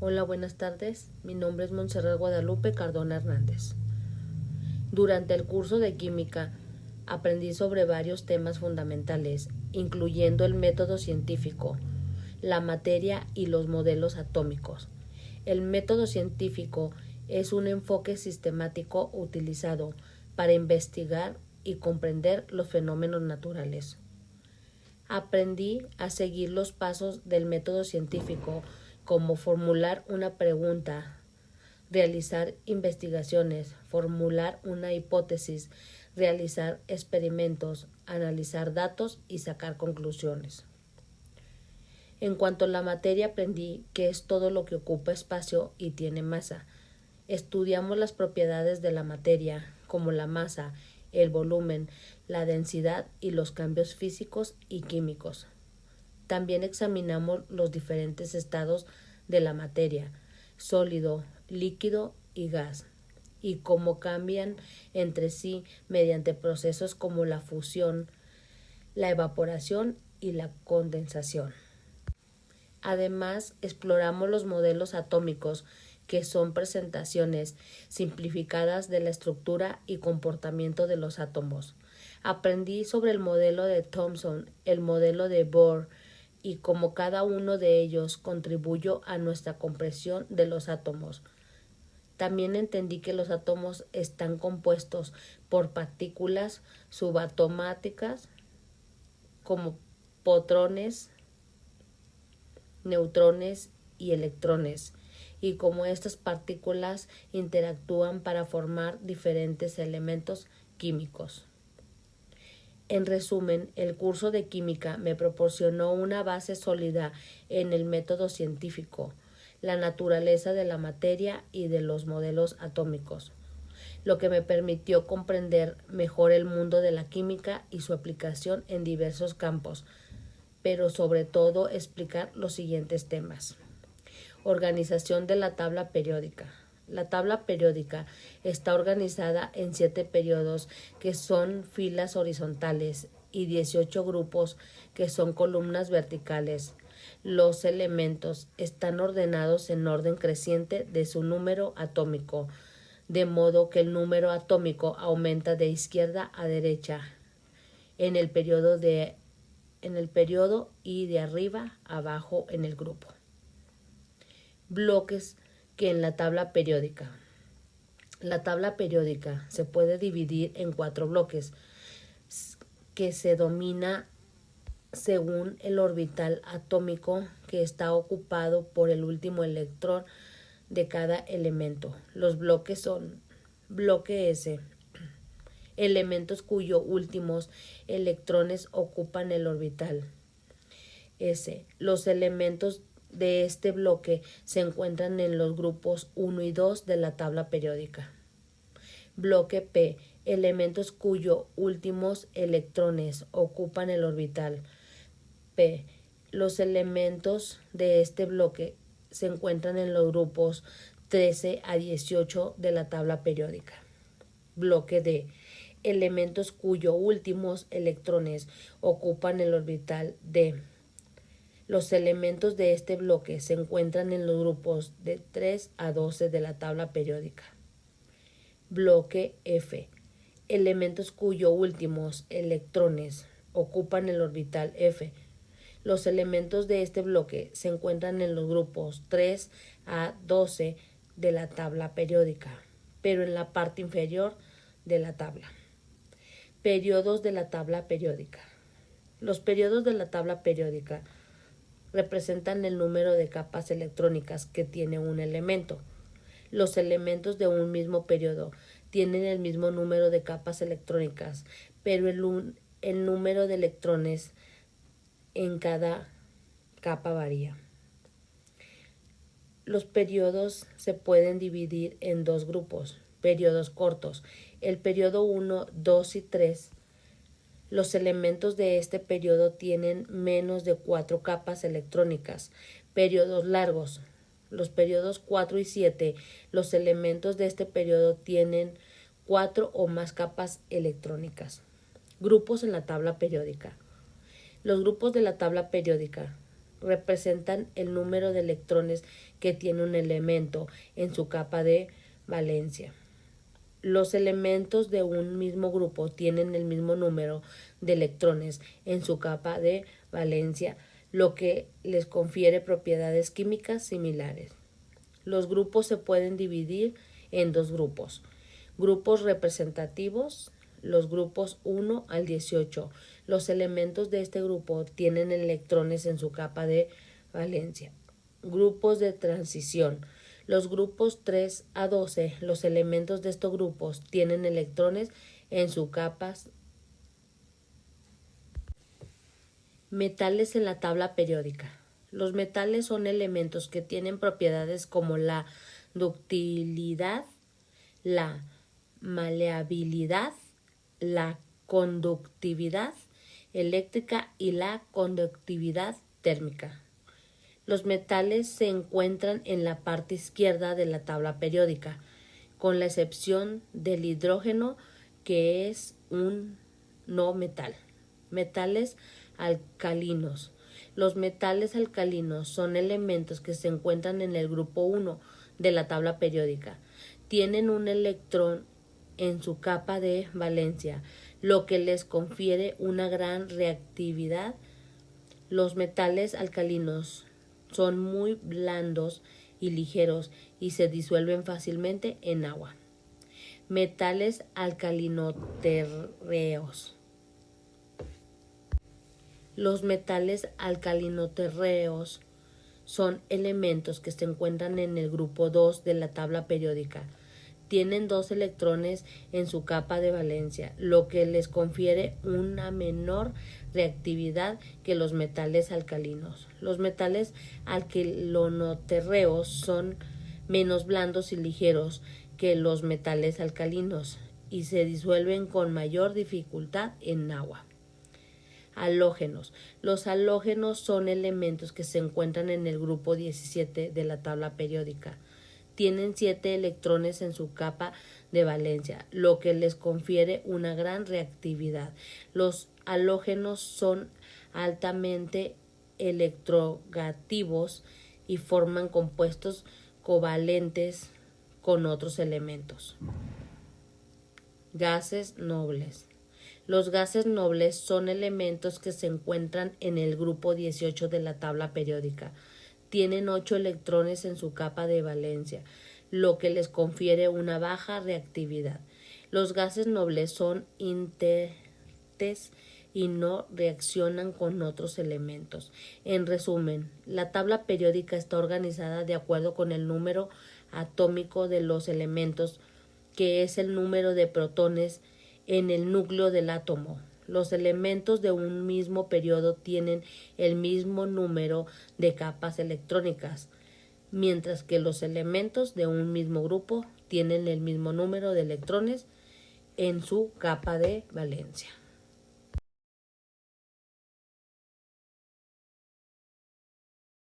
Hola, buenas tardes. Mi nombre es Montserrat Guadalupe Cardona Hernández. Durante el curso de química aprendí sobre varios temas fundamentales, incluyendo el método científico, la materia y los modelos atómicos. El método científico es un enfoque sistemático utilizado para investigar y comprender los fenómenos naturales. Aprendí a seguir los pasos del método científico, como formular una pregunta, realizar investigaciones, formular una hipótesis, realizar experimentos, analizar datos y sacar conclusiones. En cuanto a la materia, aprendí que es todo lo que ocupa espacio y tiene masa. Estudiamos las propiedades de la materia, como la masa, el volumen, la densidad y los cambios físicos y químicos. También examinamos los diferentes estados de la materia, sólido, líquido y gas, y cómo cambian entre sí mediante procesos como la fusión, la evaporación y la condensación. Además, exploramos los modelos atómicos, que son presentaciones simplificadas de la estructura y comportamiento de los átomos. Aprendí sobre el modelo de Thomson, el modelo de Bohr, y cómo cada uno de ellos contribuyó a nuestra comprensión de los átomos. También entendí que los átomos están compuestos por partículas subatomáticas como protones, neutrones y electrones, y cómo estas partículas interactúan para formar diferentes elementos químicos. En resumen, el curso de química me proporcionó una base sólida en el método científico, la naturaleza de la materia y de los modelos atómicos, lo que me permitió comprender mejor el mundo de la química y su aplicación en diversos campos, pero sobre todo explicar los siguientes temas. Organización de la tabla periódica. La tabla periódica está organizada en 7 periodos, que son filas horizontales, y 18 grupos, que son columnas verticales. Los elementos están ordenados en orden creciente de su número atómico, de modo que el número atómico aumenta de izquierda a derecha en el periodo y de arriba a abajo en el grupo. Bloques que en la tabla periódica. La tabla periódica se puede dividir en 4 bloques, que se domina según el orbital atómico que está ocupado por el último electrón de cada elemento. Los bloques son: bloque S, elementos cuyos últimos electrones ocupan el orbital S. Los elementos de este bloque se encuentran en los grupos 1 y 2 de la tabla periódica. Bloque P, elementos cuyos últimos electrones ocupan el orbital P. Los elementos de este bloque se encuentran en los grupos 13 a 18 de la tabla periódica. Bloque D, elementos cuyos últimos electrones ocupan el orbital D. Los elementos de este bloque se encuentran en los grupos de 3 a 12 de la tabla periódica. Bloque F, elementos cuyos últimos electrones ocupan el orbital F. Los elementos de este bloque se encuentran en los grupos 3 a 12 de la tabla periódica, pero en la parte inferior de la tabla. Periodos de la tabla periódica. Los periodos de la tabla periódica representan el número de capas electrónicas que tiene un elemento. Los elementos de un mismo periodo tienen el mismo número de capas electrónicas, pero el número de electrones en cada capa varía. Los periodos se pueden dividir en 2 grupos: periodos cortos. El periodo 1, 2 y 3. Los elementos de este periodo tienen menos de 4 capas electrónicas. Periodos largos. Los periodos 4 y 7. Los elementos de este periodo tienen 4 o más capas electrónicas. Grupos en la tabla periódica. Los grupos de la tabla periódica representan el número de electrones que tiene un elemento en su capa de valencia. Los elementos de un mismo grupo tienen el mismo número de electrones en su capa de valencia, lo que les confiere propiedades químicas similares. Los grupos se pueden dividir en dos grupos. Grupos representativos, los grupos 1 al 18. Los elementos de este grupo tienen electrones en su capa de valencia. Grupos de transición. Los grupos 3 a 12, los elementos de estos grupos tienen electrones en sus capas. Metales en la tabla periódica. Los metales son elementos que tienen propiedades como la ductilidad, la maleabilidad, la conductividad eléctrica y la conductividad térmica. Los metales se encuentran en la parte izquierda de la tabla periódica, con la excepción del hidrógeno, que es un no metal. Metales alcalinos. Los metales alcalinos son elementos que se encuentran en el grupo 1 de la tabla periódica. Tienen un electrón en su capa de valencia, lo que les confiere una gran reactividad. Los metales alcalinos son muy blandos y ligeros y se disuelven fácilmente en agua. Metales alcalinoterreos. Los metales alcalinoterreos son elementos que se encuentran en el grupo 2 de la tabla periódica. Tienen 2 electrones en su capa de valencia, lo que les confiere una menor reactividad que los metales alcalinos. Los metales alcalinoterreos son menos blandos y ligeros que los metales alcalinos y se disuelven con mayor dificultad en agua. Halógenos. Los halógenos son elementos que se encuentran en el grupo 17 de la tabla periódica. Tienen 7 electrones en su capa de valencia, lo que les confiere una gran reactividad. Los halógenos son altamente electronegativos y forman compuestos covalentes con otros elementos. Gases nobles. Los gases nobles son elementos que se encuentran en el grupo 18 de la tabla periódica. Tienen 8 electrones en su capa de valencia, lo que les confiere una baja reactividad. Los gases nobles son inertes y no reaccionan con otros elementos. En resumen, la tabla periódica está organizada de acuerdo con el número atómico de los elementos, que es el número de protones en el núcleo del átomo. Los elementos de un mismo periodo tienen el mismo número de capas electrónicas, mientras que los elementos de un mismo grupo tienen el mismo número de electrones en su capa de valencia.